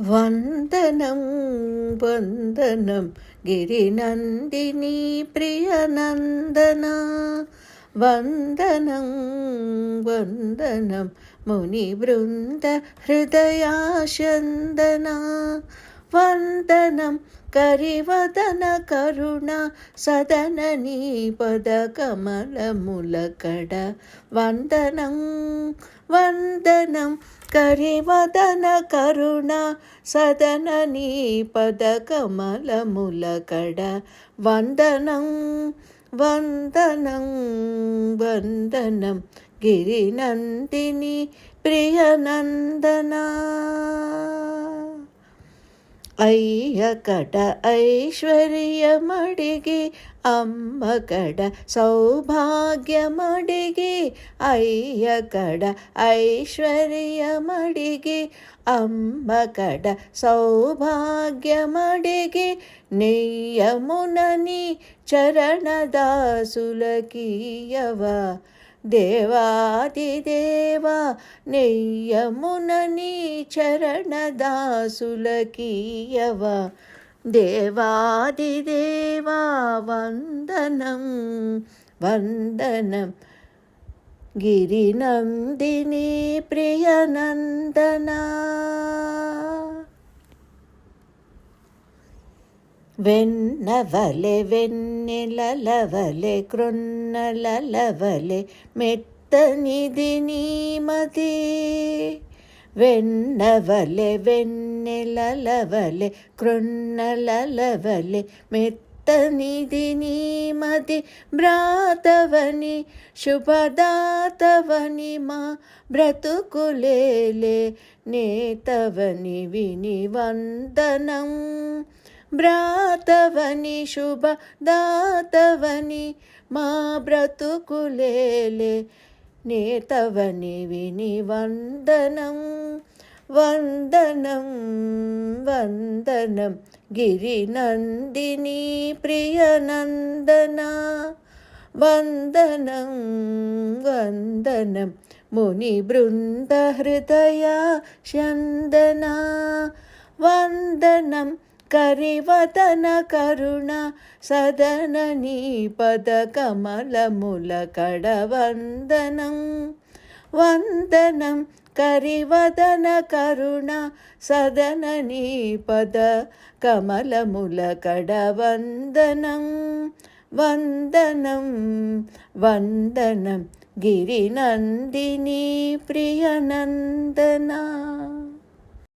వందనం వందనం గిరినందిని ప్రియనందన వందనం వందనం ముని బృంద హృదయాశందన వందనం కరివదన కరుణ సదన నీ పద కమలములకడ వందనం వందనం కరివదన కరుణ సదన నీ పద కమలములకడ వందనం వందనం వందనం గిరినందిని ప్రియనందన అయ్యకడ ఐశ్వర్యమడిగి అమ్మకడ సౌభాగ్యమడిగి అయ్యకడ ఐశ్వర్యమడిగి అమ్మకడ సౌభాగ్యమడిగి నెయ్యమునని చరణదాసులకీయవా దేవాదిదేవా నెయ్యమునని చరణదాసులకీయవా దేవాదిదేవా వందనం వందనం గిరినందిని ప్రియనందన వెన్నవలె వెన్నెలలవలె కృన్నలలవలె మెత్తనిది నీమతి వెన్నవలె వెన్నెలలవలె కృన్నలలవలె మెత్తనిది నీమతి భ్రాతవని శుభదాతవని మా బ్రతుకులేలే నేతవని విని వందనం భ్రాతవని శుభదాతవని మా బ్రతుకులేలే నేతవని విని వందనం వందనం వందనం గిరినందిని ప్రియనందన వందనం వందనం ముని బృంద హృదయ చందన వందనం కరివదన కరుణ సదన నీ పద కమలములకడ వందనం వందనం కరివదన కరుణ సదన నీ పద కమలములకడ వందనం వందనం వందనం గిరినందిని ప్రియనందన.